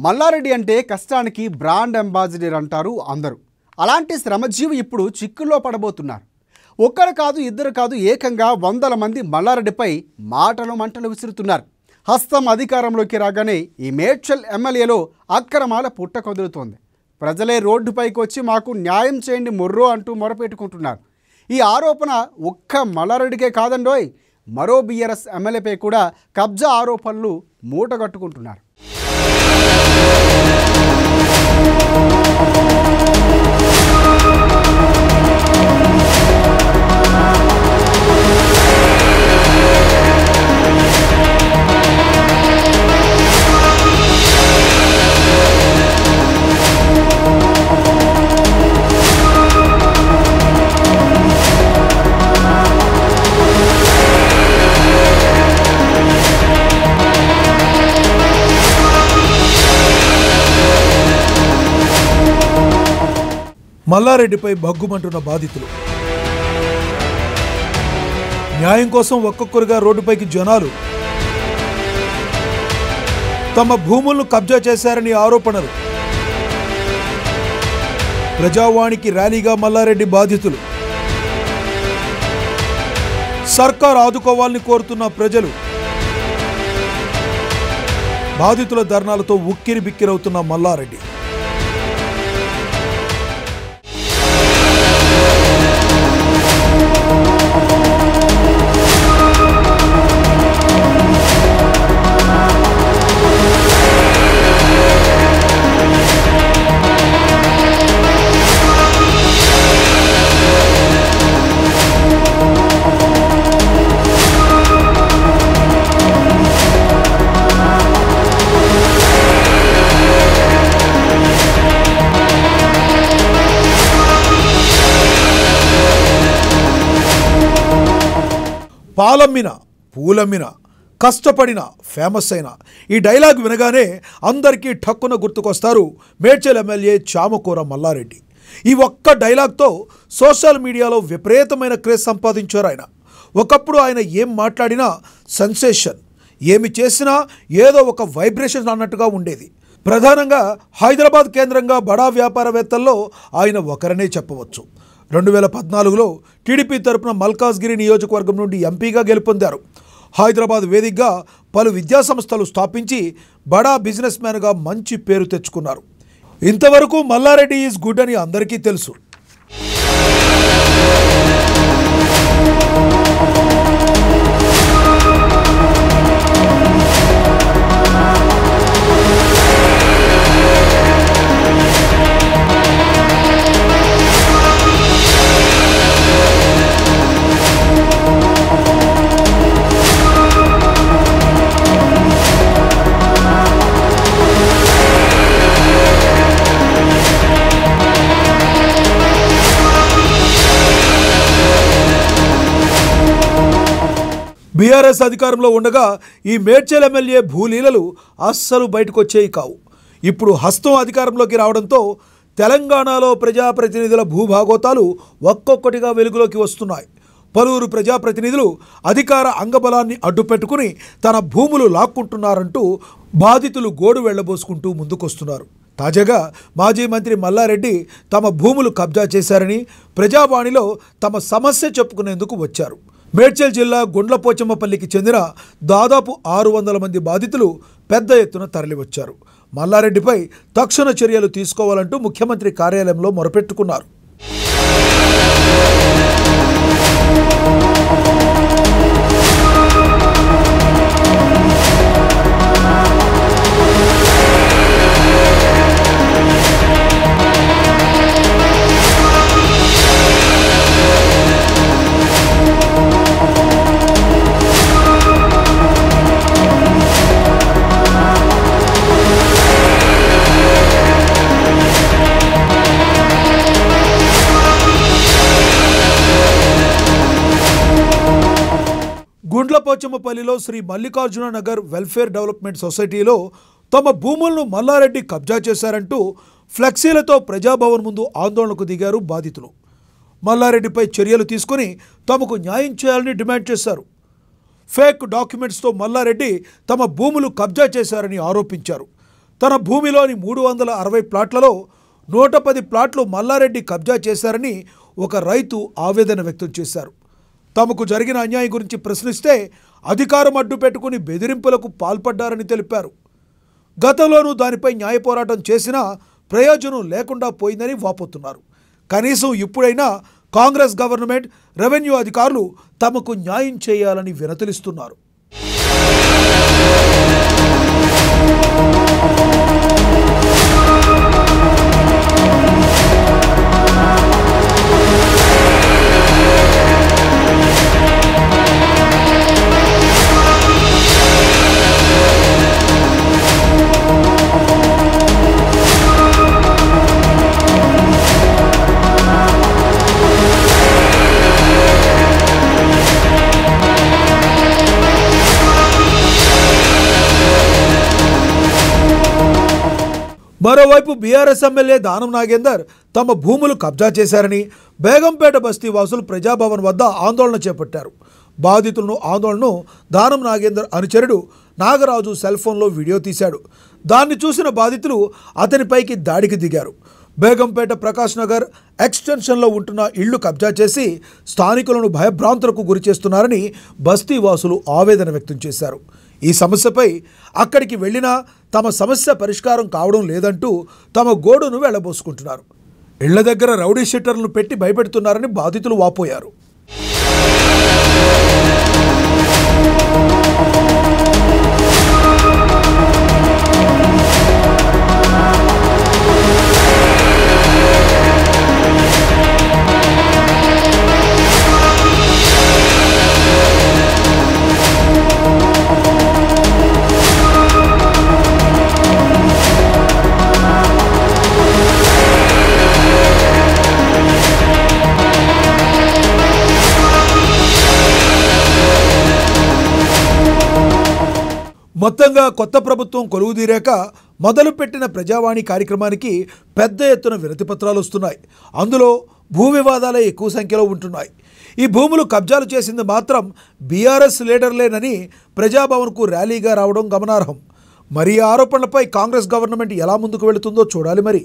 మల్లారెడ్డి అంటే కష్టానికి brand ambassador అంటారు అందరూ. అలాంటి శ్రమజీవి ఇప్పుడు చిక్కుల్లో పడబోతున్నారు. ఒక్కరు కాదు, ఇద్దరు కాదు, ఏకంగా వందల మంది మల్లారెడ్డిపై మాటలు మంటలు విసురుతున్నారు. హస్తం అధికారంలోకి రాగానే ఈ మేడ్చల్ ఎమ్మెల్యేలో అక్రమాల పుట్ట కదులుతోంది. ప్రజలే రోడ్డుపైకి వచ్చి మాకు న్యాయం చేయండి మొర్రో అంటూ మొరపెట్టుకుంటున్నారు. ఈ ఆరోపణ ఒక్క మల్లారెడ్డికే కాదండోయ్, మరో బీఆర్ఎస్ ఎమ్మెల్యేపై కూడా కబ్జా ఆరోపణలు మూటగట్టుకుంటున్నారు. మల్లారెడ్డిపై భగ్గుమంటున్న బాధితులు. న్యాయం కోసం ఒక్కొక్కరుగా రోడ్డుపైకి జనాలు. తమ భూములను కబ్జా చేశారని ఆరోపణలు. ప్రజావాణికి ర్యాలీగా మల్లారెడ్డి బాధితులు. సర్కార్ ఆదుకోవాలని కోరుతున్న ప్రజలు. బాధితుల ధర్నాలతో ఉక్కిరి బిక్కిరవుతున్న మల్లారెడ్డి. పాలమ్మిన పూలమ్మిన కష్టపడిన ఫేమస్ అయిన ఈ డైలాగ్ వినగానే అందరికీ ఠక్కున గుర్తుకొస్తారు మేడ్చల్ ఎమ్మెల్యే చామకూర మల్లారెడ్డి. ఈ ఒక్క డైలాగ్తో సోషల్ మీడియాలో విపరీతమైన క్రేజ్ సంపాదించారు ఆయన. ఒకప్పుడు ఆయన ఏం మాట్లాడినా సెన్సేషన్, ఏమి చేసినా ఏదో ఒక వైబ్రేషన్ అన్నట్టుగా ఉండేది. ప్రధానంగా హైదరాబాద్ కేంద్రంగా బడా వ్యాపారవేత్తల్లో ఆయన ఒకరనే చెప్పవచ్చు. 2014లో టీడీపీ తరపున మల్కాజ్గిరి నియోజకవర్గం నుండి ఎంపీగా గెలుపొందారు. హైదరాబాద్ వేదికగా పలు విద్యాసంస్థలు స్థాపించి బడా బిజినెస్ మ్యాన్గా మంచి పేరు తెచ్చుకున్నారు. ఇంతవరకు మల్లారెడ్డి ఈజ్ గుడ్ అని అందరికీ తెలుసు. బీఆర్ఎస్ అధికారంలో ఉండగా ఈ మేడ్చల్ ఎమ్మెల్యే భూలీలలు అస్సలు బయటకు వచ్చేవి కావు. ఇప్పుడు హస్తం అధికారంలోకి రావడంతో తెలంగాణలో ప్రజాప్రతినిధుల భూభాగోతాలు ఒక్కొక్కటిగా వెలుగులోకి వస్తున్నాయి. పలువురు ప్రజాప్రతినిధులు అధికార అంగబలాన్ని అడ్డుపెట్టుకుని తన భూములు లాక్కుంటున్నారంటూ బాధితులు గోడు వెళ్లబోసుకుంటూ ముందుకొస్తున్నారు. తాజాగా మాజీ మంత్రి మల్లారెడ్డి తమ భూములు కబ్జా చేశారని ప్రజావాణిలో తమ సమస్య చెప్పుకునేందుకు వచ్చారు. మేడ్చల్ జిల్లా గుండ్లపోచమ్మపల్లికి చెందిన దాదాపు 600 మంది బాధితులు పెద్ద ఎత్తున తరలివచ్చారు. మల్లారెడ్డిపై తక్షణ చర్యలు తీసుకోవాలంటూ ముఖ్యమంత్రి కార్యాలయంలో మొరపెట్టుకున్నారు. గుండ్లపోచమ్మపల్లిలో శ్రీ మల్లికార్జున నగర్ వెల్ఫేర్ డెవలప్మెంట్ సొసైటీలో తమ భూములను మల్లారెడ్డి కబ్జా చేశారంటూ ఫ్లెక్సీలతో ప్రజాభవన్ ముందు ఆందోళనకు దిగారు బాధితులు. మల్లారెడ్డిపై చర్యలు తీసుకుని తమకు న్యాయం చేయాలని డిమాండ్ చేశారు. ఫేక్ డాక్యుమెంట్స్తో మల్లారెడ్డి తమ భూములు కబ్జా చేశారని ఆరోపించారు. తన భూమిలోని 360 ప్లాట్లలో 110 ప్లాట్లు మల్లారెడ్డి కబ్జా చేశారని ఒక రైతు ఆవేదన వ్యక్తం చేశారు. తమకు జరిగిన అన్యాయం గురించి ప్రశ్నిస్తే అధికారం అడ్డు పెట్టుకుని బెదిరింపులకు పాల్పడ్డారని తెలిపారు. గతంలోనూ దానిపై న్యాయ పోరాటం చేసినా ప్రయోజనం లేకుండా పోయిందని వాపోతున్నారు. కనీసం ఇప్పుడైనా కాంగ్రెస్ గవర్నమెంట్, రెవెన్యూ అధికారులు తమకు న్యాయం చేయాలని వినతిస్తున్నారు. మరోవైపు బీఆర్ఎస్ ఎమ్మెల్యే దానం నాగేందర్ తమ భూములు కబ్జా చేశారని బేగంపేట బస్తీ వాసులు ప్రజాభవన్ వద్ద ఆందోళన చేపట్టారు. బాధితులను ఆందోళనను దానం నాగేందర్ అనుచరుడు నాగరాజు సెల్ ఫోన్లో వీడియో తీశాడు. దాన్ని చూసిన బాధితులు అతనిపైకి దాడికి దిగారు. బేగంపేట ప్రకాష్ నగర్ ఎక్స్టెన్షన్లో ఉంటున్న ఇళ్లు కబ్జా చేసి స్థానికులను భయభ్రాంతులకు గురి చేస్తున్నారని బస్తీ వాసులు ఆవేదన వ్యక్తం చేశారు. ఈ సమస్యపై అక్కడికి వెళ్ళినా తమ సమస్య పరిష్కారం కావడం లేదంటూ తమ గోడును వెళ్లబోసుకుంటున్నారు. ఇళ్ల దగ్గర రౌడీ షీటర్లను పెట్టి భయపెడుతున్నారని బాధితులు వాపోయారు. మొత్తంగా కొత్త ప్రభుత్వం కొలువుదీరాక మొదలుపెట్టిన ప్రజావాణి కార్యక్రమానికి పెద్ద ఎత్తున వినతిపత్రాలు వస్తున్నాయి. అందులో భూ వివాదాలే ఎక్కువ సంఖ్యలో ఉంటున్నాయి. ఈ భూములు కబ్జాలు చేసింది మాత్రం బీఆర్ఎస్ లీడర్లేనని ప్రజాభవన్కు ర్యాలీగా రావడం గమనార్హం. మరి ఈ ఆరోపణలపై కాంగ్రెస్ గవర్నమెంట్ ఎలా ముందుకు వెళుతుందో చూడాలి మరి.